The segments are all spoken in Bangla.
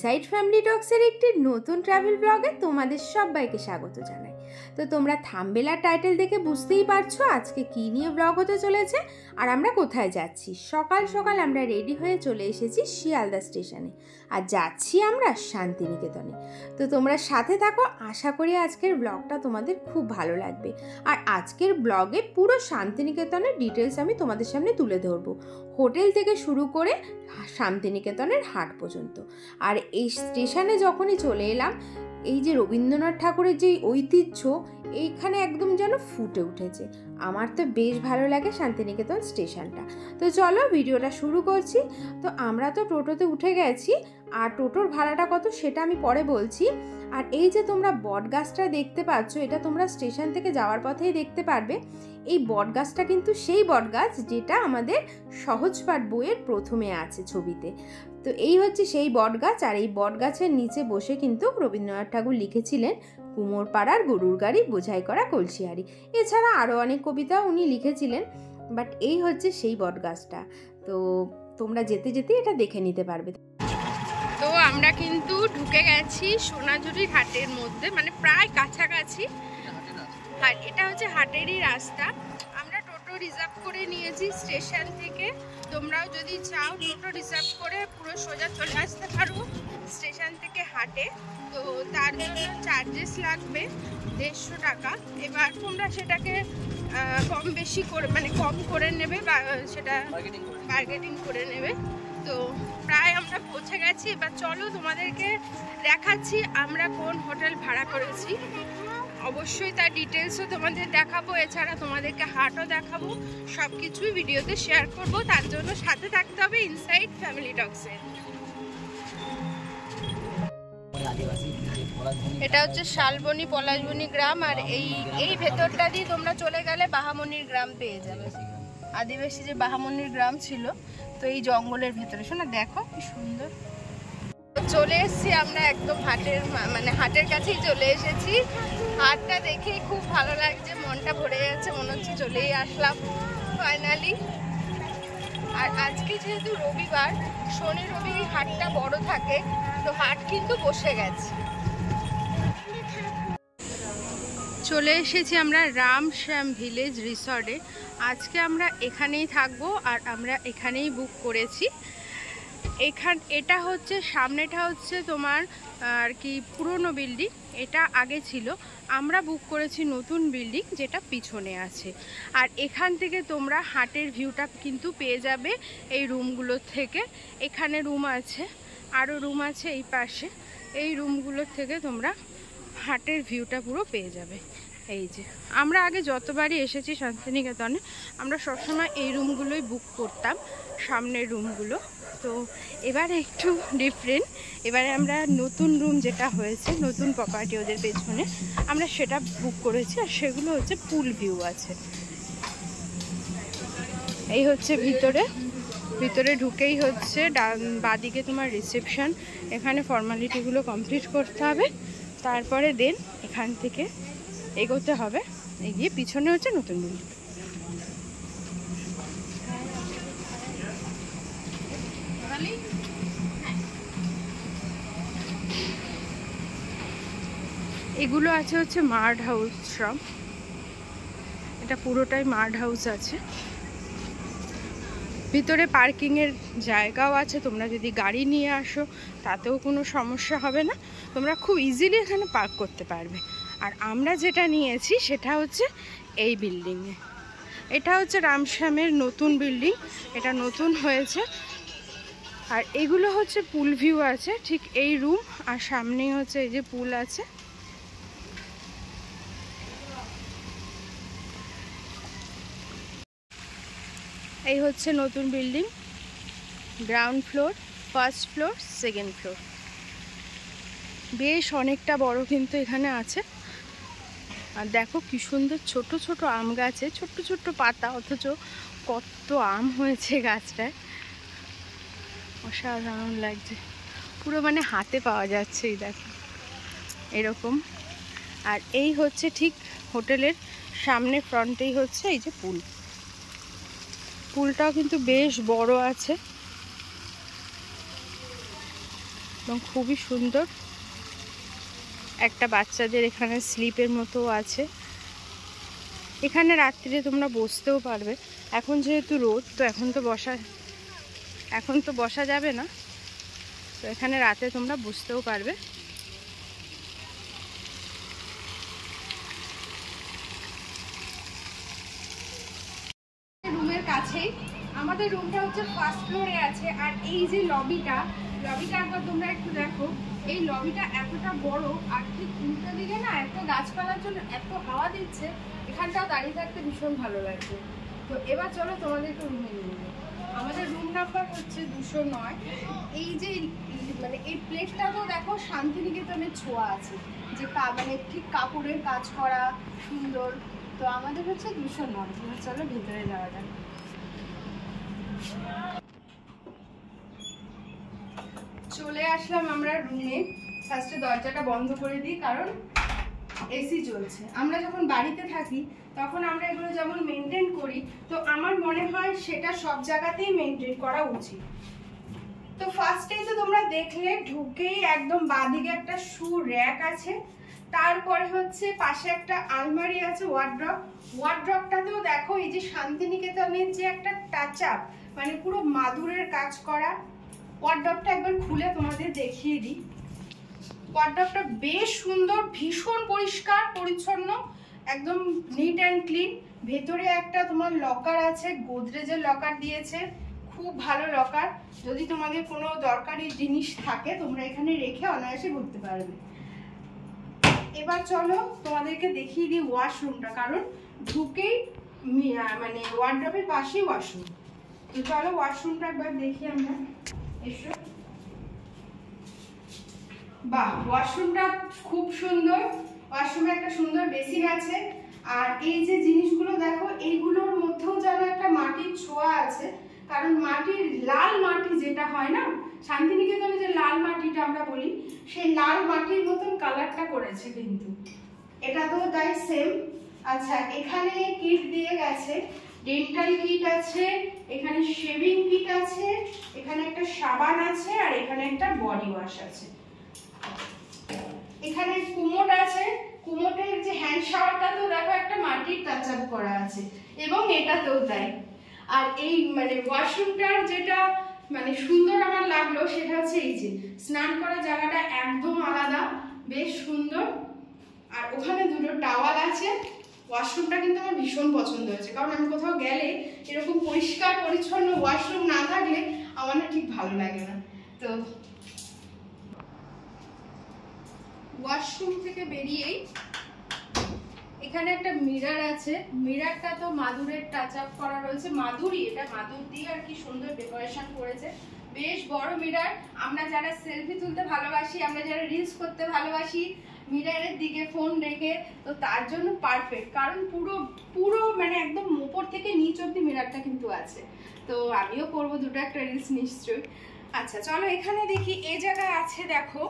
ইনসাইড ফ্যামিলি টক্সের একটি নতুন ট্রাভেল ব্লগে তোমাদের সবাইকে স্বাগত জানাই। তো তোমরা থাম্বনেল আর টাইটেল দেখে বুঝতেই পারছো আজকে কী নিয়ে ব্লগ হতে চলেছে আর আমরা কোথায় যাচ্ছি। সকাল সকাল আমরা রেডি হয়ে চলে এসেছি শিয়ালদা স্টেশনে আর যাচ্ছি আমরা শান্তিনিকেতনে। তো তোমরা সাথে থাকো, আশা করি আজকের ব্লগটা তোমাদের খুব ভালো লাগবে। আর আজকের ব্লগে পুরো শান্তিনিকেতনের ডিটেলস আমি তোমাদের সামনে তুলে ধরবো, হোটেল থেকে শুরু করে শান্তিনিকেতনের হাট পর্যন্ত। আর এই স্টেশনে যখনই চলে এলাম, এই যে রবীন্দ্রনাথ ঠাকুরের যে ঐতিহ্য এইখানে একদম যেন ফুটে উঠেছে। আমার তো বেশ ভালো লাগে শান্তিনিকেতন স্টেশনটা। তো চলো ভিডিওটা শুরু করছি। তো আমরা তো টোটোতে উঠে গেছি, আর টোটোর ভাড়াটা কত সেটা আমি পরে বলছি। আর এই যে তোমরা বট গাছটা দেখতে পাচ্ছ, এটা তোমরা স্টেশন থেকে যাওয়ার পথেই দেখতে পারবে। এই বট গাছটা কিন্তু সেই বট গাছ যেটা আমাদের সহজপাঠ বইয়ের প্রথমে আছে ছবিতে। তো এই হচ্ছে সেই বট গাছ, আর এই বট গাছের নিচে বসে কিন্তু রবীন্দ্রনাথ ঠাকুর লিখেছিলেন কুমোর পাড়ার গরুর গাড়ি বোঝাই করা কলসিহারি। এছাড়া আরও অনেক কবিতা উনি লিখেছিলেন, বাট এই হচ্ছে সেই বট গাছটা। তো তোমরা যেতে যেতে এটা দেখে নিতে পারবে। তো আমরা কিন্তু ঢুকে গেছি সোনাঝুরির হাটের মধ্যে, মানে প্রায় কাছাকাছি। আর এটা হচ্ছে হাটেরই রাস্তা। আমরা টোটো রিজার্ভ করে নিয়েছি স্টেশন থেকে। তোমরাও যদি চাও টোটো রিজার্ভ করে পুরো সোজা চলে আসতে পারো স্টেশন থেকে হাটে। তো তার জন্য চার্জেস লাগবে 150 টাকা। এবার তোমরা সেটাকে কম বেশি করে, মানে কম করে নেবে বা সেটা বার্গেনিং করে নেবে। তো প্রায় আমরা পৌঁছে গেছি। এবার চলো তোমাদেরকে দেখাচ্ছি আমরা কোন হোটেল ভাড়া করেছি। অবশ্যই তার ডিটেলসও তোমাদের দেখাবো, এছাড়া তোমাদেরকে হাটও দেখাবো, সব কিছুই ভিডিওতে শেয়ার করব। তার জন্য সাথে থাকতে হবে ইনসাইড ফ্যামিলি টক্সে। এটা হচ্ছে শালবনী পলাশবনী গ্রাম, আর এই ভেতরটা দিয়ে তোমরা চলে গেলে বাহামনির গ্রাম পেয়ে যাবে। আদিবাসী যে বাহামনির গ্রাম ছিল, তো এই জঙ্গলের ভেতরে। শোনা দেখো কি সুন্দর। চলে এসেছি আমরা একদম হাটের কাছেই চলে এসেছি। হাটটা দেখেই খুব ভালো লাগছে, মনটা ভরে যাচ্ছে, মনে হচ্ছে চলেই আসলাম ফাইনালি। আর আজকে যেহেতু রবিবার, শনি রবি হাটটা বড় থাকে, তো হাট কিন্তু বসে গেছে। চলে এসেছি আমরা রামশ্যাম ভিলেজ রিসর্টে। আজকে আমরা এখানেই থাকবো, আর আমরা এখানেই বুক করেছি। এটা হচ্ছে সামনেটা হচ্ছে তোমার আর কি পুরনো বিল্ডিং, এটা আগে ছিল। আমরা বুক করেছি নতুন বিল্ডিং যেটা পিছনে আছে। আর এখান থেকে তোমরা হাটের ভিউটা কিন্তু পেয়ে যাবে এই রুমগুলোর থেকে। এখানে রুম আছে, আরও রুম আছে এই পাশে। এই রুমগুলোর থেকে তোমরা হাটের ভিউটা পুরো পেয়ে যাবে। এই যে আমরা আগে যতবারই এসেছি শান্তিনিকেতনে, আমরা সবসময় এই রুমগুলোই বুক করতাম, সামনের রুমগুলো। তো এবারে একটু ডিফারেন্ট, এবারে আমরা নতুন রুম যেটা হয়েছে, নতুন প্রপার্টি ওদের পেছনে, আমরা সেটা বুক করেছি। আর সেগুলো হচ্ছে পুল ভিউ আছে। এই হচ্ছে ভিতরে ঢুকেই হচ্ছে বাদিকে তোমার রিসেপশন। এখানে ফর্মালিটিগুলো কমপ্লিট করতে হবে, তারপরে দেন এখান থেকে এগোতে হবে। এগিয়ে পিছনে হচ্ছে নতুন বিল্ডিং। এগুলো আছে হচ্ছে মার্ড হাউস সব, এটা পুরোটাই মার্ড হাউস আছে। ভিতরে পার্কিংয়ের জায়গাও আছে, তোমরা যদি গাড়ি নিয়ে আসো তাতেও কোনো সমস্যা হবে না, তোমরা খুব ইজিলি এখানে পার্ক করতে পারবে। আর আমরা যেটা নিয়েছি সেটা হচ্ছে এই বিল্ডিংয়ে। এটা হচ্ছে রামশ্যামের নতুন বিল্ডিং, এটা নতুন হয়েছে। আর এগুলো হচ্ছে পুল ভিউ আছে, ঠিক এই রুম আর সামনেই হচ্ছে এই যে পুল আছে। এই হচ্ছে নতুন building, ground floor, first floor, second floor. বেশ অনেকটা বড় কিন্তু এখানে আছে। আর দেখো কি সুন্দর ছোট ছোট আম গাছে, ছোট্ট ছোট্ট পাতা, অথচ কত আম হয়েছে গাছটায়, অসাধারণ লাগছে। পুরো মানে হাতে পাওয়া যাচ্ছে, এই দেখো এরকম। আর এই হচ্ছে ঠিক হোটেলের সামনে ফ্রন্টেই হচ্ছে এই যে পুলটাও কিন্তু বেশ বড় আছে। এবং খুবই সুন্দর। একটা বাচ্চাদের এখানে স্লিপের মতো আছে। এখানে রাত্রিরে তোমরা বসতেও পারবে। এখন যেহেতু রোদ, তো এখন তো বসা যাবে না, তো এখানে রাতে তোমরা বসতেও পারবে। রুমের কাছেই আমাদের রুমটা হচ্ছে ফার্স্ট ফ্লোরে আছে। আর এই যে লবিটা একবার তোমরা একটু দেখো। এই লবিটা এতটা বড়, আর ঠিক উল্টো দিকে না এত গাছপালার জন্য এত হাওয়া দিচ্ছে, এখানটাও দাঁড়িয়ে থাকতে ভীষণ ভালো লাগছে। তো এবার চলো তোমাদেরকে রুমে নিয়ে যাই। আমাদের রুম নাম্বার হচ্ছে 209। এই যে মানে এই প্লেটটাতেও দেখো শান্তিনিকেতনের ছোঁয়া আছে, যে মানে ঠিক কাপড়ের কাজ করা সুন্দর। তো আমাদের হচ্ছে 209। চলো ভেতরে যাওয়া যাক। চলে আসলাম আমরা রুমে। ফার্স্টে দরজাটা বন্ধ করে দিই, কারণ এসি চলছে। আমরা যখন বাড়িতে থাকি তখন আমরা এগুলো যেমন মেনটেন করি, তো আমার মনে হয় সেটা সব জায়গাতেই মেনটেন করা উচিত। তো ফার্স্টেই তো তোমরা দেখলে ঢুকেই একদম বাঁদিকে একটা শু র্যাক আছে, তারপরে হচ্ছে পাশে একটা আলমারি আছে, ওয়ার্ড্রপটাতেও দেখো এই যে শান্তিনিকেতনের যে একটা টাচ আপ, মানে পুরো মাদুরের কাজ করা। ওয়ার্ড্রপটা একবার খুলে তোমাদের দেখিয়ে দিই। ওয়ার্ড্রপটা বেশ সুন্দর, ভীষণ পরিষ্কার পরিচ্ছন্ন, একদম নিট অ্যান্ড ক্লিন। ভেতরে একটা তোমার লকার আছে, গোদরেজের লকার দিয়েছে, খুব ভালো লকার। যদি তোমাদের কোনো দরকারি জিনিস থাকে তোমরা এখানে রেখে অনায়াসে ঘুরতে পারবে। এবার চলো তোমাদেরকে দেখিয়ে দিই ওয়াশরুমটা, কারণ ঢুকেই মানে ওয়ার্ড্রপের পাশেই ওয়াশরুম। তো চলো ওয়াশরুমটা একবার দেখি আমরা। এসো। বাহ, ওয়াশরুমটা খুব সুন্দর। ওয়াশরুমে একটা সুন্দর বেসিন আছে। আর এই যে জিনিসগুলো দেখো, এইগুলোর মধ্যেও যেন একটা মাটির ছোঁয়া আছে, কারণ মাটির লাল মাটি যেটা হয় না শান্তিনিকেতনে, যে লাল মাটিটা আমরা বলি, সেই লাল মাটির মতন কালারটা করেছে কিন্তু এটা তো তাই সেম। আচ্ছা, এখানে কিট দিয়ে গেছে, ডেন্টাল কিট আছে, এখানে শেভিং কিট আছে, এখানে একটা সাবান আছে, আর এখানে একটা বডি ওয়াশ আছে। এখানে কুমোট আছে, কুমোটের যে হ্যান্ড শাওয়ারটাতেও দেখো একটা মাটির টাচ আপ করা আছে, এবং এটাতেও তাই। আর এই মানে ওয়াশরুমটার যেটা মানে সুন্দর আমার লাগলো সেটা হচ্ছে এই যে স্নান করার জায়গাটা একদম আলাদা, বেশ সুন্দর। আর ওখানে দুটো টাওয়াল আছে। ওয়াশরুমটা কিন্তু আমার ভীষণ পছন্দ হয়েছে, কারণ আমি কোথাও গেলে এরকম পরিষ্কার পরিচ্ছন্ন ওয়াশরুম না থাকলে আমার না ঠিক ভালো লাগে না। তো ওয়াশরুম থেকে বেরিয়েই এখানে একটা মিরর আছে। মিররটা তো মাদুরের টাচ আপ করা রয়েছে, এটা মাদুর দিয়ে আর কি সুন্দর ডেকোরেশন করেছে। বেশ বড় মিরর। আমরা যারা সেলফি তুলতে ভালোবাসি, আমরা যারা রিলস করতে ভালোবাসি মিররের দিকে ফোন রেখে, তো তার জন্য পারফেক্ট, কারণ পুরো মানে একদম উপর থেকে নিচ অব্দি মিররটা কিন্তু আছে। তো আমিও করবো দুটো একটা রিলস নিশ্চয়ই। আচ্ছা চলো এখানে দেখি। এই জায়গায় আছে দেখো,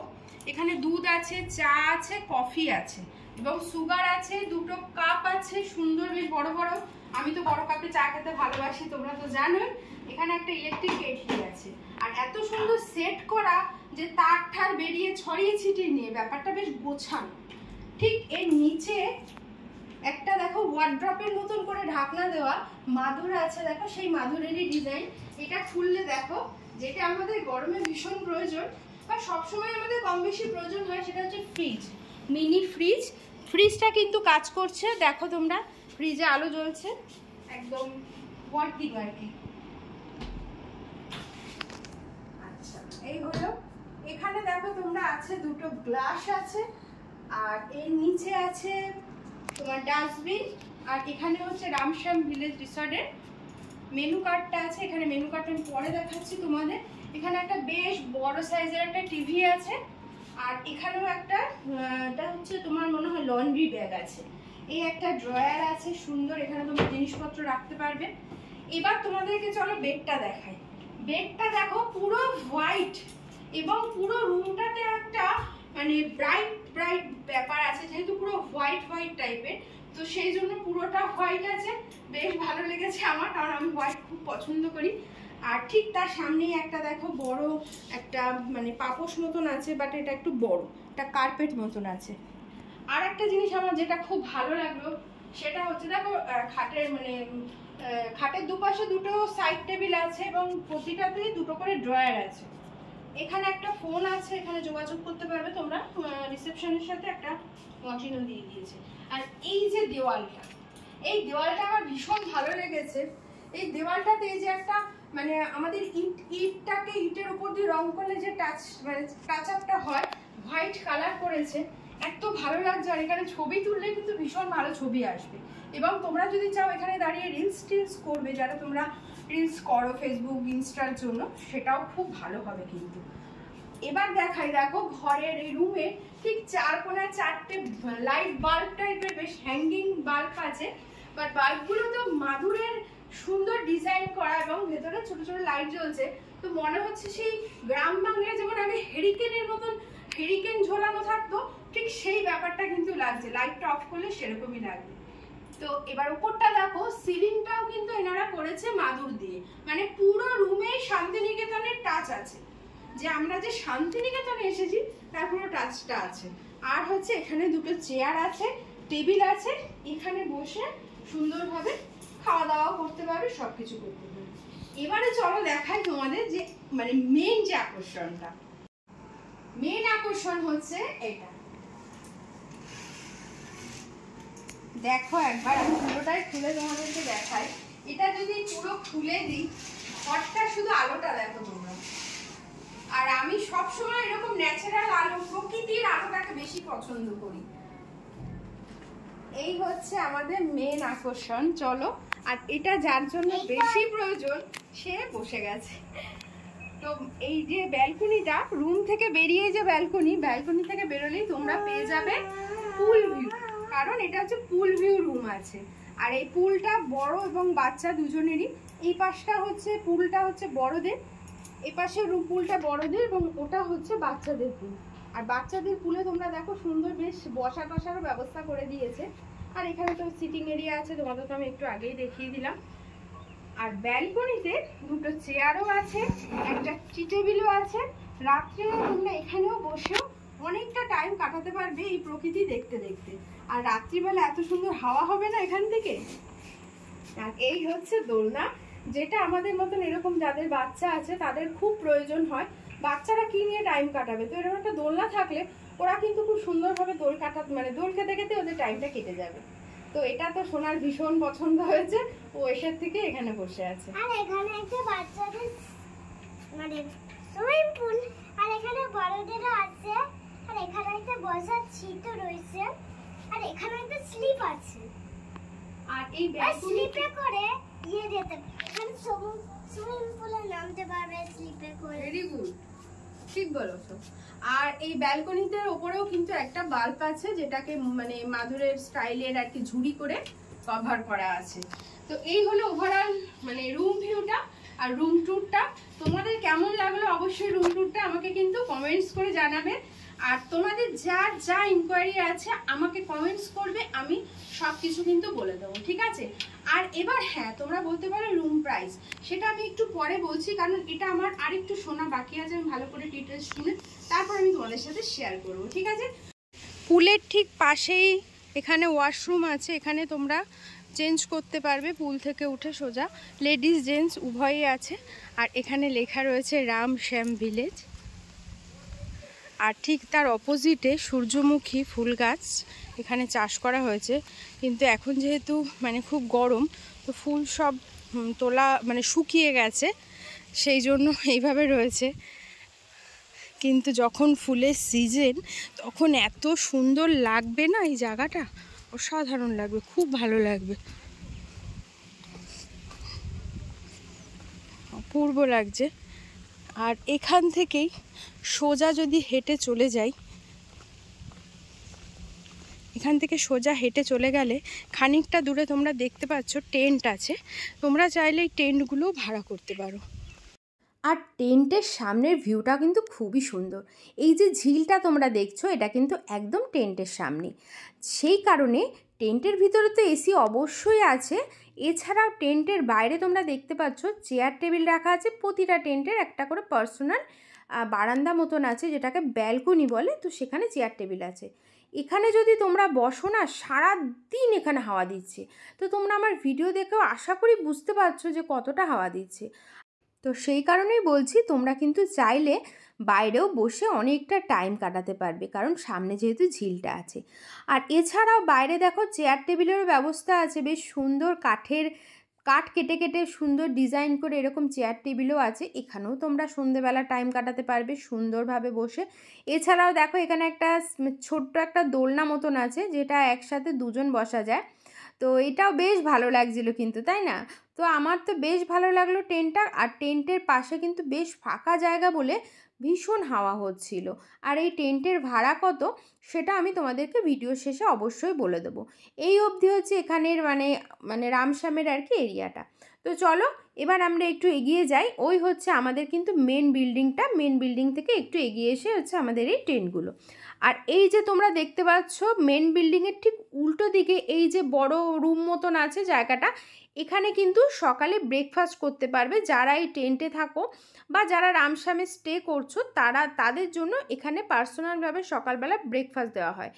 এখানে দুধ আছে, চা আছে, কফি আছে, এবং সুগার আছে, দুটো কাপ আছে সুন্দর বেশ বড় বড়। আমি তো বড় কাপে চা খেতে ভালোবাসি, তোমরা তো জানোই। এখানে একটা ইলেকট্রিক কেটলি আছে, আর এত সুন্দর সেট করা যে তার ঠার বেরিয়ে ছড়িয়ে ছিটিয়ে নিয়ে ব্যাপারটা বেশ গোছানো। ঠিক এর নিচে একটা দেখো ওয়ার্ড্রপের মতন করে ঢাকনা দেওয়া মাদুর আছে, দেখো সেই মাদুরেরই ডিজাইন। এটা খুললে দেখো, যেটা আমাদের গরমে ভীষণ প্রয়োজন বা সবসময় আমাদের কম বেশি প্রয়োজন হয়, সেটা হচ্ছে ফ্রিজ, মিনি ফ্রিজ। ফ্রিজটা কিন্তু কাজ করছে, দেখো তোমরা, ফ্রিজে আলো জ্বলছে, একদম ওয়ার্কিং আর কি। আচ্ছা এই হলো। এখানে দেখো তোমরা আছে দুটো গ্লাস আছে, আর এর নিচে আছে তোমার ডাস্টবিন। আর এখানে হচ্ছে রামশ্যাম ভিলেজ রিসর্টের মেনু কার্ডটা আছে। এখানে মেনু কার্ডটা আমি পরে দেখাচ্ছি তোমাদের। এখানে একটা বেশ বড় সাইজের একটা টিভি আছে, আর এখানেও একটা এটা হচ্ছে তোমার মনে হয় লন্ড্রি ব্যাগ আছে। এই একটা ড্রয়ার আছে সুন্দর, এখানে তোমরা জিনিসপত্র রাখতে পারবে। এবার তোমাদেরকে চলো বেডটা দেখাই। বেডটা দেখো পুরো হোয়াইট, এবং পুরো রুমটাতে একটা মানে ব্রাইট ব্যাপার আছে, যেহেতু পুরো হোয়াইট টাইপের, তো সেই জন্য পুরোটা হোয়াইট আছে। বেশ ভালো লেগেছে আমার, কারণ আমি হোয়াইট খুব পছন্দ করি। আর ঠিক তার সামনেই একটা দেখো বড় একটা মানে পাপোশ মতন আছে, বাট এটা একটু বড়, একটা কার্পেট মতন আছে। আর একটা জিনিস আমার যেটা খুব ভালো লাগলো সেটা হচ্ছে দেখো খাটের দুপাশে দুটো সাইড টেবিল আছে এবং প্রতিটাতেই দুটো করে ড্রয়ার আছে। এখানে একটা ফোন আছে, এখানে যোগাযোগ করতে পারবে তোমরা, রিসেপশনের সাথে একটা কন্টিনিউ দিয়ে দিয়েছে। আর এই যে দেওয়ালটা, এই দেওয়ালটা আমার ভীষণ ভালো লেগেছে। এই দেওয়ালটাতে এই যে একটা মানে আমাদের ইটটাকে ইটের উপর দিয়ে রং করলে যে টাচ আপটা হয়, হোয়াইট কালার করেছে, এত ভালো লাগছে। আর এখানে ছবি তুললে কিন্তু ভীষণ ভালো ছবি আসবে। এবং তোমরা যদি চাও এখানে দাঁড়িয়ে রিলস করবে, যারা তোমরা রিলস করো ফেসবুক ইনস্টার জন্য, সেটাও খুব ভালো হবে কিন্তু। এবার দেখাই, দেখো ঘরের এই রুমে ঠিক 4 কোণায় 4টে লাইট বাল্ব টাইপের বেশ হ্যাঙ্গিং বাল্ব আছে, বাট বাল্বগুলো তো মাদুরের সুন্দর ডিজাইন করা এবং ভেতরে ছোট ছোট লাইট জ্বলছে। তো মনে হচ্ছে সেই গ্রাম বাংলায় যেমন আগে হেরিকেনের মতন হেরিকেন ঝোলানো থাকতো, ঠিক সেই ব্যাপারটা কিন্তু লাগছে, লাইটটা অফ করলে সেরকমই লাগবে। তো এবার উপরটা দেখো, সিলিংটাও কিন্তু এনারা করেছে মাদুর দিয়ে, মানে পুরো রুমে শান্তিনিকেতনের টাচ আছে, যে আমরা যে শান্তিনিকেতনে এসেছি তার পুরো টাচটা আছে। আর হচ্ছে এখানে দুটো চেয়ার আছে, টেবিল আছে, এখানে বসে সুন্দরভাবে খাওয়া দাওয়া করতে পারবে, সবকিছু করতে পারবে। এবারে চলো দেখাই তোমাদের যে মানে মেন যে আকর্ষণটা, মেন আকর্ষণ হচ্ছে এটা। দেখো একবার আমি পুরোটাই খুলে তোমাদেরকে দেখাই। এটা যদি পুরো খুলে দিই, ঘরটা শুধু আলোটা দেখো তোমরা। আর আমি সবসময় এরকম ন্যাচারাল আলো, প্রকৃতির আলোটাকে বেশি পছন্দ করি। এই হচ্ছে আমাদের মেন আকর্ষণ। চলো, আর এটা যার জন্য বেশি প্রয়োজন সে বসে গেছে। তো এই যে ব্যালকনিটা, রুম থেকে বেরিয়ে যে ব্যালকনি থেকে বেরোলেই তোমরা পেয়ে যাবে পুল ভিউ, কারণ এটা হচ্ছে পুল ভিউ রুম আছে। আর এই পুলটা বড় এবং বাচ্চা দুজনেরই। এই পাশটা হচ্ছে পুলটা হচ্ছে বড়দের, এই পাশে পুলটা বড়দের এবং ওটা হচ্ছে বাচ্চাদের পুল। আর বাচ্চাদের পুলে তোমরা দেখো সুন্দর বেশ বসা টসারও ব্যবস্থা করে দিয়েছে। আর এখানে তো সিটিং এরিয়া আছে, তোমাদের তো আমি একটু আগেই দেখিয়ে দিলাম। আর ব্যালকনিতে দুটো চেয়ারও আছে, একটা টি টেবিলও আছে। রাত্রে তোমরা এখানেও বসেও অনেকটা টাইম কাটাতে পারবে এই প্রকৃতি দেখতে দেখতে। আর রাত্রিবেলা এত সুন্দর হাওয়া হবে না এখান থেকে। আর এই হচ্ছে দোলনা, যেটা আমাদের মতন এরকম যাদের বাচ্চা আছে তাদের খুব প্রয়োজন হয়। বাচ্চারা কি নিয়ে টাইম কাটাবে, তো এরকম একটা দোলনা থাকলে ওরা কিন্তু খুব সুন্দরভাবে দোল খেতে খেতে ওদের টাইমটা কেটে যাবে। তো এটা তো সোনার ভীষণ পছন্দ হয়েছে, ও এসের থেকে এখানে বসে আছে। আর এখানে একটা বাচ্চাদের মানে সুইমিং পুল, আর এখানে বড়দেরও আছে। আর এখানে একটা বসার সিটও রয়েছে, আর এখানে একটা স্লিপ আছে। আর এই স্লিপে করে যেতে এখানে সুইমিং পুলে নামতে পারবে স্লিপে করে। ভেরি গুড, ঠিক বলেছো। আর এই ব্যালকনিতে ওপরেও কিন্তু একটা বাল্ব আছে, যেটাকে মানে মাদুরের স্টাইলের আর কি ঝুড়ি করে কভার করা আছে। তো এই হলো ওভারঅল মানে রুম ভিউটা আর রুম ট্যুরটা। তোমাদের কেমন লাগলো অবশ্যই রুম ট্যুরটা আমাকে কিন্তু কমেন্টস করে জানাবে। আর তোমাদের যা ইনকোয়ারি আছে আমাকে কমেন্টস করবে, আমি সব কিছু কিন্তু বলে দেবো, ঠিক আছে? আর এবার হ্যাঁ, তোমরা বলতে পারো রুম প্রাইস, সেটা আমি একটু পরে বলছি, কারণ এটা আমার আরেকটু শোনা বাকি আছে। আমি ভালো করে ডিটেলস শুনে তারপর আমি তোমাদের সাথে শেয়ার করবো, ঠিক আছে? পুলের ঠিক পাশেই এখানে ওয়াশরুম আছে, এখানে তোমরা চেঞ্জ করতে পারবে পুল থেকে উঠে সোজা, লেডিস জেন্টস উভয়ই আছে। আর এখানে লেখা রয়েছে রাম শ্যাম ভিলেজ। আর ঠিক তার অপোজিটে সূর্যমুখী ফুল গাছ এখানে চাষ করা হয়েছে, কিন্তু এখন যেহেতু মানে খুব গরম, তো ফুল সব তোলা মানে শুকিয়ে গেছে, সেই জন্য এইভাবে রয়েছে। কিন্তু যখন ফুলের সিজন তখন এত সুন্দর লাগবে না, এই জায়গাটা অসাধারণ লাগবে, খুব ভালো লাগবে, অপূর্ব লাগছে। আর এখান থেকেই সোজা যদি হেঁটে চলে যাই, এখান থেকে সোজা হেঁটে চলে গেলে খানিকটা দূরে তোমরা দেখতে পাচ্ছ টেন্ট আছে, তোমরা চাইলে এই টেন্টগুলোও ভাড়া করতে পারো। আর টেন্টের সামনের ভিউটা কিন্তু খুবই সুন্দর। এই যে ঝিলটা তোমরা দেখছো, এটা কিন্তু একদম টেন্টের সামনে, সেই কারণে টেন্টের ভিতরে তো এসি অবশ্যই আছে, এছাড়াও টেন্টের বাইরে তোমরা দেখতে পাচ্ছ চেয়ার টেবিল রাখা আছে। প্রতিটা টেন্টের একটা করে পার্সোনাল বারান্দা মতন আছে, যেটাকে ব্যালকনি বলে। তো সেখানে চেয়ার টেবিল আছে। এখানে যদি তোমরা বসো না, সারা দিন এখানে হাওয়া দিচ্ছে। তো তোমরা আমার ভিডিও দেখেও আশা করি বুঝতে পারছো যে কতটা হাওয়া দিচ্ছে। তো সেই কারণেই বলছি, তোমরা কিন্তু চাইলে বাইরেও বসে অনেকটা টাইম কাটাতে পারবে, কারণ সামনে যেহেতু ঝিলটা আছে। আর এছাড়াও বাইরে দেখো চেয়ার টেবিলেরও ব্যবস্থা আছে, বেশ সুন্দর কাঠ কেটে কেটে সুন্দর ডিজাইন করে এরকম চেয়ার টেবিলও আছে। এখানেও তোমরা সন্ধেবেলা টাইম কাটাতে পারবে সুন্দরভাবে বসে। এছাড়াও দেখো এখানে একটা ছোট্ট একটা দোলনা মতন আছে, যেটা একসাথে দুজন বসা যায়। তো এটাও বেশ ভালো লাগছিল কিন্তু, তাই না? তো আমার তো বেশ ভালো লাগলো টেন্টটা। আর টেন্টের পাশে কিন্তু বেশ ফাঁকা জায়গা বলে ভীষণ হাওয়া হচ্ছিল। আর এই টেন্টের ভাড়া কত সেটা আমি তোমাদেরকে ভিডিও শেষে অবশ্যই বলে দেবো। এই অবধি হচ্ছে এখানের মানে রামশ্যামের আর কি এরিয়াটা। তো চলো এবার আমরা একটু এগিয়ে যাই। ওই হচ্ছে আমাদের কিন্তু মেন বিল্ডিংটা, মেন বিল্ডিং থেকে একটু এগিয়ে এসে হচ্ছে আমাদের এই টেন্টগুলো। আর এই যে তোমরা দেখতে পাচ্ছ মেন বিল্ডিংয়ের ঠিক উল্টো দিকে এই যে বড় রুম মতন আছে জায়গাটা, এখানে কিন্তু সকালে ব্রেকফাস্ট করতে পারবে। যারা এই টেন্টে থাকো বা যারা রামশ্যামে স্টে করছো তাদের জন্য এখানে পার্সোনালভাবে সকালবেলা ব্রেকফাস্ট দেওয়া হয়।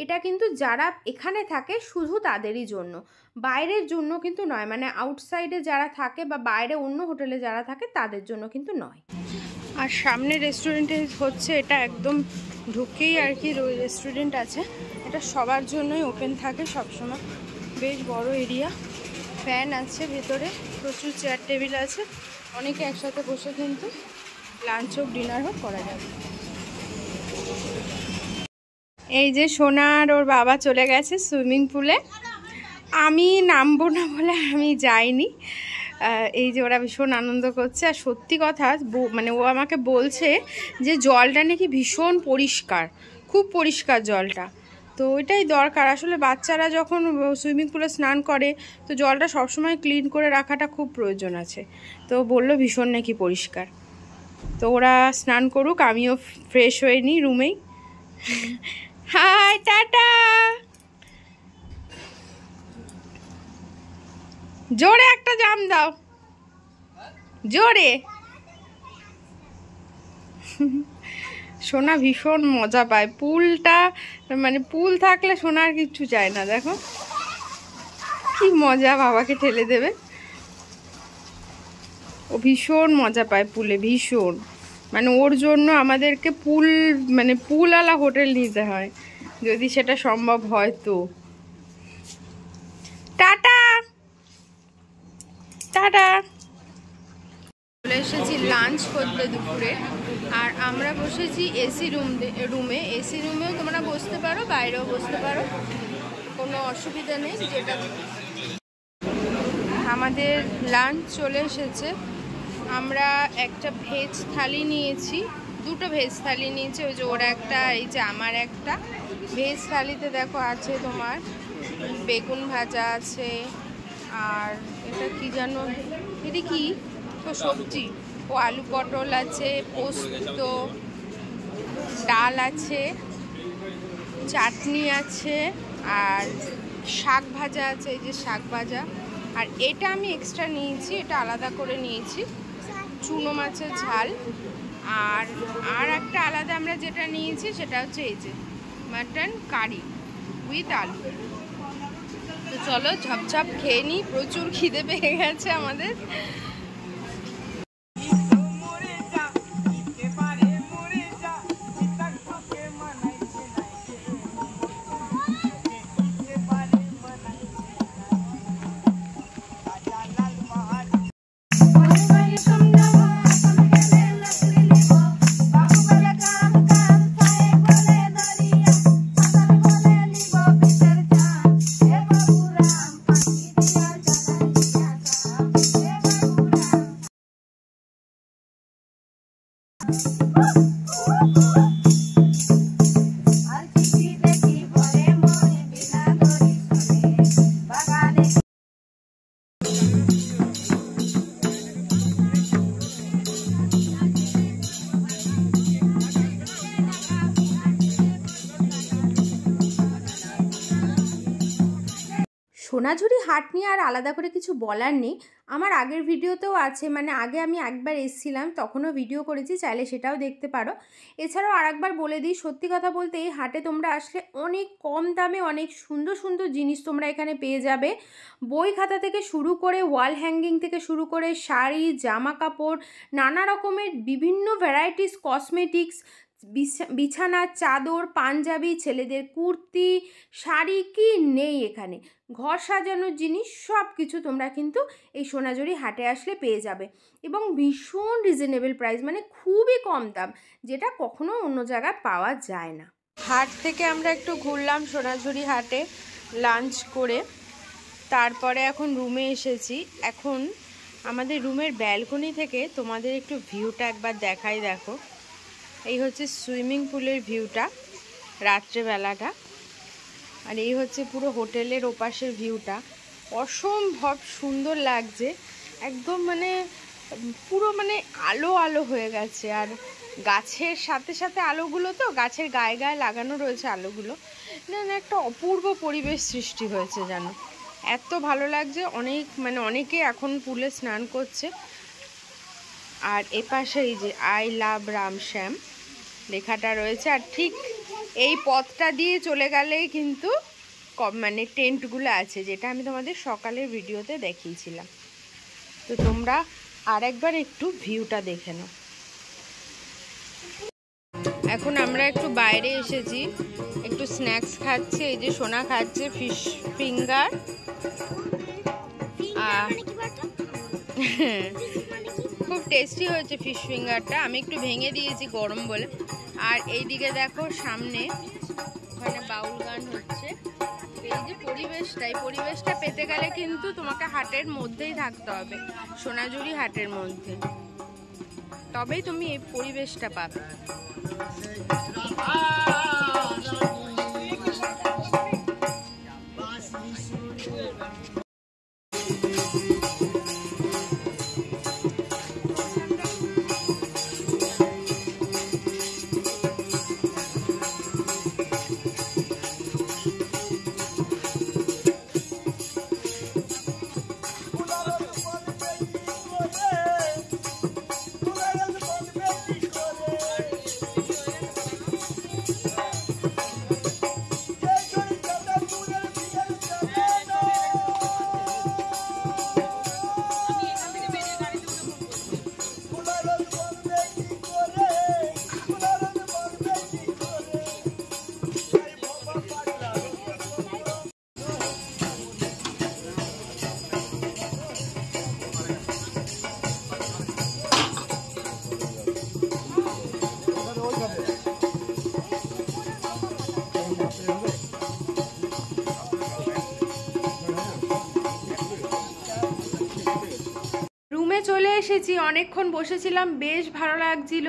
এটা কিন্তু যারা এখানে থাকে শুধু তাদেরই জন্য, বাইরের জন্য কিন্তু নয়। মানে আউটসাইডে যারা থাকে বা বাইরে অন্য হোটেলে যারা থাকে তাদের জন্য কিন্তু নয়। আর সামনে রেস্টুরেন্টে হচ্ছে এটা একদম ঢুকেই আর কি রেস্টুরেন্ট আছে। এটা সবার জন্যই ওপেন থাকে সবসময়, বেশ বড় এরিয়া, ফ্যান আছে ভেতরে, প্রচুর চেয়ার টেবিল আছে, অনেকে একসাথে বসে কিন্তু লাঞ্চ হোক ডিনার হোক করা যাবে। এই যে সোনার ওর বাবা চলে গেছে সুইমিং পুলে, আমি নামবো না বলে আমি যাইনি। এই যে ওরা ভীষণ আনন্দ করছে। আর সত্যি কথা মানে ও আমাকে বলছে যে জলটা নাকি ভীষণ পরিষ্কার, খুব পরিষ্কার জলটা। তো ওইটাই দরকার আসলে, বাচ্চারা যখন সুইমিং পুলে স্নান করে তো জলটা সবসময় ক্লিন করে রাখাটা খুব প্রয়োজন আছে। তো বললো ভীষণ নাকি পরিষ্কার। তো ওরা স্নান করুক, আমিও ফ্রেশ হয়ে নিই রুমেই। হাই টাটা, জোরে একটা জাম দাও, জোরে। সোনা ভীষণ মজা পায় পুলটা, মানে পুল থাকলে সোনার কিচ্ছু চায় না। দেখো কি মজা, বাবাকে ঠেলে দেবে। ও ভীষণ মজা পায় পুলে, ভীষণ। মানে ওর জন্য আমাদেরকে পুলওয়ালা হোটেল নিতে হয়, যদি সেটা সম্ভব হয় তো। Tata tata. চলে এসেছি লাঞ্চ করতে দুপুরে। আর আমরা বসেছি এসি রুমে। এসি রুমেও তোমরা বসতে পারো, বাইরেও বসতে পারো, কোনো অসুবিধা নেই। যেটা আমাদের লাঞ্চ চলে এসেছে। আমরা একটা ভেজ থালি নিয়েছি, দুটো ভেজ থালি নিয়েছি। ওই যে ওরা একটা, এই যে আমার একটা। ভেজ থালিতে দেখো আছে তোমার বেগুন ভাজা আছে, আর এটা কি জানো, এটা কি তো সবজি, ও আলু পটল আছে, পোস্ত, ডাল আছে, চাটনি আছে, আর শাক ভাজা আছে, এই যে শাক ভাজা। আর এটা আমি এক্সট্রা নিয়েছি, এটা আলাদা করে নিয়েছি, চুনো মাছের ঝাল। আর একটা আলাদা আমরা যেটা নিয়েছি সেটা হচ্ছে এই যে মাটন কারি উইথ আলু। তো চলো ঝপঝপ খেয়ে নিই, প্রচুর খিদে পেয়ে গেছে আমাদের। সোনাঝুরি হাট নিয়ে আর আলাদা করে কিছু বলার নেই, আমার আগের ভিডিওতেও আছে, মানে আগে আমি একবার এসেছিলাম তখনও ভিডিও করেছি, চাইলে সেটাও দেখতে পারো। এছাড়াও আরেকবার বলে দিই, সত্যি কথা বলতে এই হাটে তোমরা আসলে অনেক কম দামে অনেক সুন্দর সুন্দর জিনিস তোমরা এখানে পেয়ে যাবে। বই খাতা থেকে শুরু করে ওয়াল হ্যাঙ্গিং থেকে শুরু করে শাড়ি, জামা কাপড়, নানা রকমের বিভিন্ন ভ্যারাইটিস কসমেটিক্স, বিছানার চাদর, পাঞ্জাবি, ছেলেদের কুর্তি, শাড়ি, কি নেই এখানে, ঘর সাজানোর জিনিস সব কিছু তোমরা কিন্তু এই সোনাঝুরি হাটে আসলে পেয়ে যাবে, এবং ভীষণ রিজনেবল প্রাইস, মানে খুবই কম দাম, যেটা কখনো অন্য জায়গায় পাওয়া যায় না। হাট থেকে আমরা একটু ঘুরলাম সোনাঝুরি হাটে লাঞ্চ করে, তারপরে এখন রুমে এসেছি। এখন আমাদের রুমের ব্যালকনি থেকে তোমাদের একটু ভিউটা একবার দেখাই। দেখো, এই হচ্ছে সুইমিং পুলের ভিউটা রাত্রেবেলাটা, আর এই হচ্ছে পুরো হোটেলের ওপাশের ভিউটা। অসম্ভব সুন্দর লাগছে, একদম মানে পুরো মানে আলো আলো হয়ে গেছে, আর গাছের সাথে সাথে আলোগুলো, তো গাছের গায়ে গায়ে লাগানো রয়েছে আলোগুলো, না একটা অপূর্ব পরিবেশ সৃষ্টি হয়েছে জানো, এত ভালো লাগছে। অনেকে এখন পুলে স্নান করছে, আর এপাশে এই যে আই লাভ রামশ্যাম লেখাটা রয়েছে, আর ঠিক এই পথটা দিয়ে চলে গেলেই কিন্তু মানে টেন্টগুলো আছে, যেটা আমি তোমাদের সকালের ভিডিওতে দেখিয়েছিলাম। তো তোমরা আরেকবার একটু ভিউটা দেখে নাও। এখন আমরা একটু বাইরে এসেছি, একটু স্ন্যাক্স খাচ্ছি, এই যে সোনা খাচ্ছে ফিশ ফিঙ্গার, খুব টেস্টি হয়েছে ফিশ ফিঙ্গারটা, আমি একটু ভেঙে দিয়েছি গরম বলে। আর এইদিকে দেখো সামনে ওখানে বাউল গান হচ্ছে। এই যে পরিবেশটা, এই পরিবেশটা পেতে গেলে কিন্তু তোমাকে হাটের মধ্যেই থাকতে হবে, সোনাঝুরি হাটের মধ্যে, তবেই তুমি এই পরিবেশটা পাবে। চলে এসেছি, অনেকক্ষণ বসেছিলাম, বেশ ভালো লাগছিল,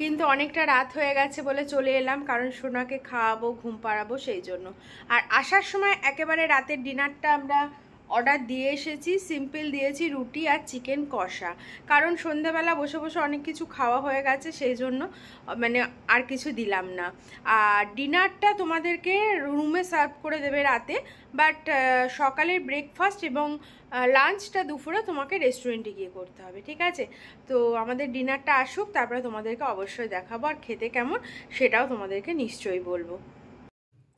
কিন্তু অনেকটা রাত হয়ে গেছে বলে চলে এলাম, কারণ সোনাকে খাওয়াবো, ঘুম পাড়াবো সেই জন্য। আর আসার সময় একেবারে রাতের ডিনারটা আমরা অর্ডার দিয়ে এসেছি, সিম্পল দিয়েছি, রুটি আর চিকেন কষা, কারণ সন্ধ্যাবেলা বসে বসে অনেক কিছু খাওয়া হয়ে গেছে, সেই জন্য মানে আর কিছু দিলাম না। আর ডিনারটা তোমাদেরকে রুমে সার্ভ করে দেবে রাতে, বাট সকালের ব্রেকফাস্ট এবং লাঞ্চটা দুপুরে তোমাকে রেস্টুরেন্টে গিয়ে করতে হবে, ঠিক আছে? তো আমাদের ডিনারটা আসুক, তারপরে তোমাদেরকে অবশ্যই দেখাবো, আর খেতে কেমন সেটাও তোমাদেরকে নিশ্চয়ই বলবো।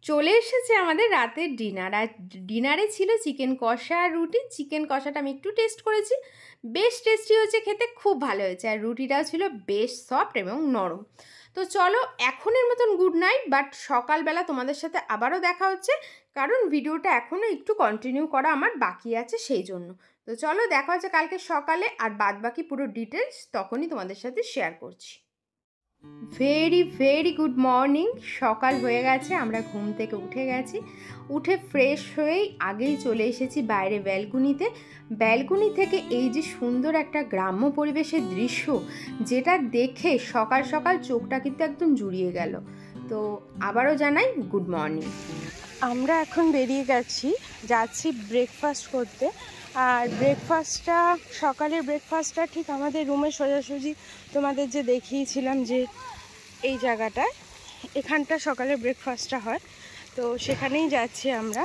চলে এসেছে আমাদের রাতের ডিনার, আর ডিনারে ছিল চিকেন কষা আর রুটি। চিকেন কষাটা আমি একটু টেস্ট করেছি, বেশ টেস্টি হয়েছে, খেতে খুব ভালো হয়েছে, আর রুটিটাও ছিল বেশ সফট এবং নরম। তো চলো এখনের মতন গুড নাইট, বাট সকালবেলা তোমাদের সাথে আবারও দেখা হচ্ছে, কারণ ভিডিওটা এখনও একটু কন্টিনিউ করা আমার বাকি আছে সেই জন্য। তো চলো দেখা হচ্ছে কালকে সকালে, আর বাদ বাকি পুরো ডিটেলস তখনই তোমাদের সাথে শেয়ার করছি। ভেরি ভেরি গুড মর্নিং, সকাল হয়ে গেছে, আমরা ঘুম থেকে উঠে গেছি, উঠে ফ্রেশ হয়েই আগেই চলে এসেছি বাইরে ব্যালকনিতে। ব্যালকনি থেকে এই যে সুন্দর একটা গ্রাম্য পরিবেশের দৃশ্য, যেটা দেখে সকাল সকাল চোখটা কিন্তু একদম জুড়িয়ে গেল। তো আবারও জানাই গুড মর্নিং। আমরা এখন বেরিয়ে যাচ্ছি ব্রেকফাস্ট করতে, আর ব্রেকফাস্টটা সকালের ব্রেকফাস্টটা ঠিক আমাদের রুমের সোজাসুজি তোমাদের যে দেখিয়েছিলাম যে এই জায়গাটায়, এখানটা সকালের ব্রেকফাস্টটা হয়, তো সেখানেই যাচ্ছি আমরা।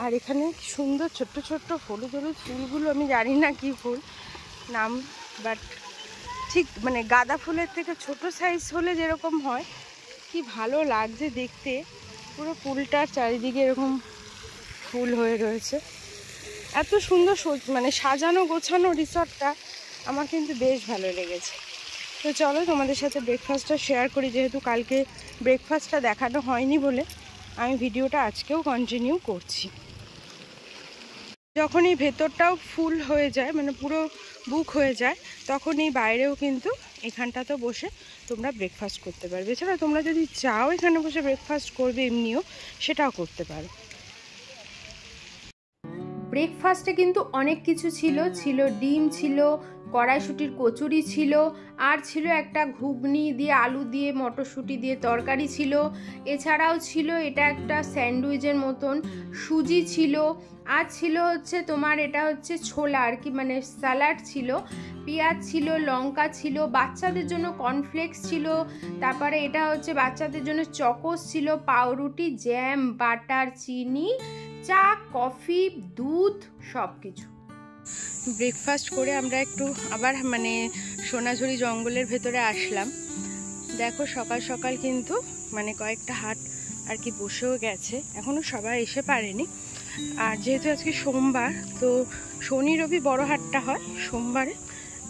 আর এখানে সুন্দর ছোট্ট ছোট্ট হলুদ হলুদ ফুলগুলো, আমি জানি না কি ফুল নাম, বাট ঠিক মানে গাঁদা ফুলের থেকে ছোট সাইজ হলে যেরকম হয় কি ভালো লাগছে দেখতে। পুরো ফুলটার চারিদিকে এরকম ফুল হয়ে রয়েছে। এত সুন্দর মানে সাজানো গোছানো রিসর্টটা আমার কিন্তু বেশ ভালো লেগেছে। তো চলো তোমাদের সাথে ব্রেকফাস্টটা শেয়ার করি, যেহেতু কালকে ব্রেকফাস্টটা দেখানো হয়নি বলে আমি ভিডিওটা আজকেও কন্টিনিউ করছি। যখন এই ভেতরটাও ফুল হয়ে যায়, মানে পুরো বুক হয়ে যায়, তখন এই বাইরেও কিন্তু এখানটাতে বসে তোমরা ব্রেকফাস্ট করতে পারবে। এছাড়া তোমরা যদি চাও এখানে বসে ব্রেকফাস্ট করবে এমনিও, সেটাও করতে পারো। ব্রেকফাস্টে কিন্তু অনেক কিছু ছিল ডিম ছিল, কড়াইশুটির কচুরি ছিল, আর ছিল একটা ঘুগনি দিয়ে আলু দিয়ে মটরশুঁটি দিয়ে তরকারি ছিল। এছাড়াও ছিল এটা একটা স্যান্ডউইচের মতন, সুজি ছিল, আর ছিল হচ্ছে তোমার এটা হচ্ছে ছোলা আর কি, মানে স্যালাড ছিল, পেঁয়াজ ছিল, লঙ্কা ছিল, বাচ্চাদের জন্য কর্নফ্লেক্স ছিল, তারপরে এটা হচ্ছে বাচ্চাদের জন্য চকোস ছিল, পাউরুটি, জ্যাম, বাটার, চিনি, চা, কফি, দুধ, সব কিছু। ব্রেকফাস্ট করে আমরা একটু আবার মানে সোনাঝুরি জঙ্গলের ভেতরে আসলাম। দেখো সকাল সকাল কিন্তু মানে কয়েকটা হাট আর কি বসেও গেছে, এখনও সবাই এসে পারেনি। আর যেহেতু আজকে সোমবার, তো শনি রবি বড় হাটটা হয়, সোমবারে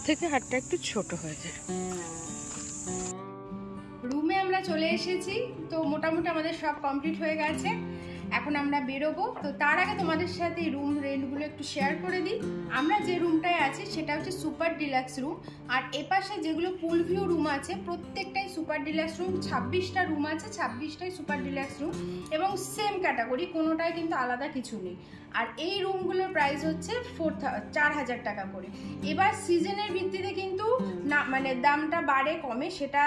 থেকে হাটটা একটু ছোট হয়ে যায়। রুমে আমরা চলে এসেছি, তো মোটামুটি আমাদের সব কমপ্লিট হয়ে গেছে। এখন আমরা বেরোবো। তো তার আগে তোমাদের সাথে রুম রেন্টগুলো একটু শেয়ার করে দিই। আমরা যে রুমটায় আছি সেটা হচ্ছে সুপার ডিলাক্স রুম, আর এপাশে যেগুলো পুল ভিউ রুম আছে প্রত্যেকটাই সুপার ডিলাক্স রুম। 26টা রুম আছে, 26টাই সুপার ডিলাক্স রুম, এবং সেম ক্যাটাগরি, কোনোটাই কিন্তু আলাদা কিছু নেই। আর এই রুমগুলোর প্রাইস হচ্ছে 4000 টাকা করে। এবার সিজনের ভিত্তিতে কিন্তু না মানে দামটা বাড়ে কমে, সেটা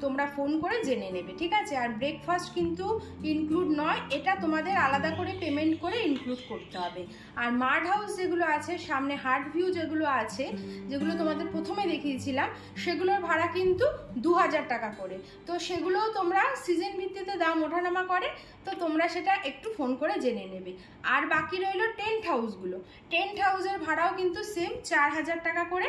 তোমরা ফোন করে জেনে নেবে, ঠিক আছে? আর ব্রেকফাস্ট কিন্তু ইনক্লুড নয়, এটা তোমাদের আলাদা করে পেমেন্ট করে ইনক্লুড করতে হবে। আর মার্ড হাউস যেগুলো আছে, সামনে হার্ট ভিউ যেগুলো আছে, যেগুলো তোমাদের প্রথমে দেখিয়েছিলাম, সেগুলোর ভাড়া কিন্তু 2000 টাকা করে। তো সেগুলোও তোমরা সিজন ভিত্তিতে দাম ওঠানামা করে, তো তোমরা সেটা একটু ফোন করে জেনে নেবে। আর বাকি রইল টেন্ট হাউসগুলো। টেন্ট হাউসের ভাড়াও কিন্তু সেম 4000 টাকা করে,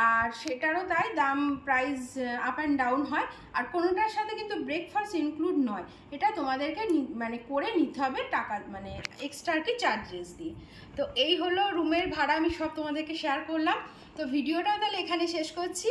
আর সেটারও তাই দাম প্রাইস আপ অ্যান্ড ডাউন হয়। আর কোনোটার সাথে কিন্তু ব্রেকফাস্ট ইনক্লুড নয়, এটা তোমাদেরকে মানে করে নিতে হবে টাকা, মানে এক্সট্রা কি চার্জেস দিয়ে। তো এই হলো রুমের ভাড়া, আমি সব তোমাদেরকে শেয়ার করলাম। তো ভিডিওটাও তাহলে এখানে শেষ করছি।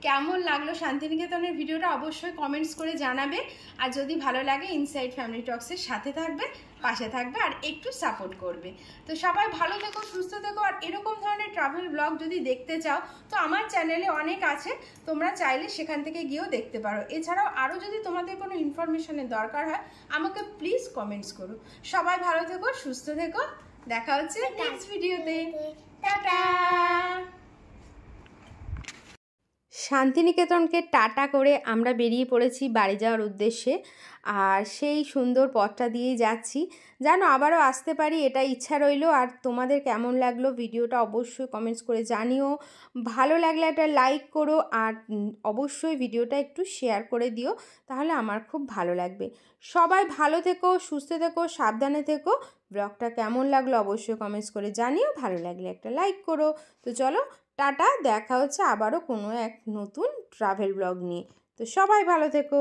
কেমন লাগলো শান্তিনিকেতনের ভিডিওটা অবশ্যই কমেন্টস করে জানাবে। আর যদি ভালো লাগে ইনসাইড ফ্যামিলি টক্সের সাথে থাকবে, পাশে থাকবে, আর একটু সাপোর্ট করবে। তো সবাই ভালো থেকো, সুস্থ থেকো। আর এরকম ধরনের ট্রাভেল ব্লগ যদি দেখতে চাও তো আমার চ্যানেলে অনেক আছে, তোমরা চাইলে সেখান থেকে গিয়েও দেখতে পারো। এছাড়াও আরও যদি তোমাদের কোনো ইনফরমেশনের দরকার হয় আমাকে প্লিজ কমেন্টস করো। সবাই ভালো থেকো, সুস্থ থেকো, দেখা হচ্ছে নেক্সট ভিডিওতে। টাটা। শান্তিনিকেতনকে টাটা করে আমরা বেরিয়ে পড়েছি বাড়ি যাওয়ার উদ্দেশ্যে। আর সেই সুন্দর পথটা দিয়েই যাচ্ছি, জানো আবারও আসতে পারি এটা ইচ্ছা রইল। আর তোমাদের কেমন লাগলো ভিডিওটা অবশ্যই কমেন্টস করে জানিও। ভালো লাগলে একটা লাইক করো, আর অবশ্যই ভিডিওটা একটু শেয়ার করে দিও, তাহলে আমার খুব ভালো লাগবে। সবাই ভালো থেকো, সুস্থ থেকো, সাবধানে থেকো। ব্লগটা কেমন লাগলো অবশ্যই কমেন্টস করে জানিও, ভালো লাগলে একটা লাইক করো। তো চলো টাটা, দেখা হচ্ছে আবারও কোনো এক নতুন ট্রাভেল ব্লগ নিয়ে। তো সবাই ভালো থেকো।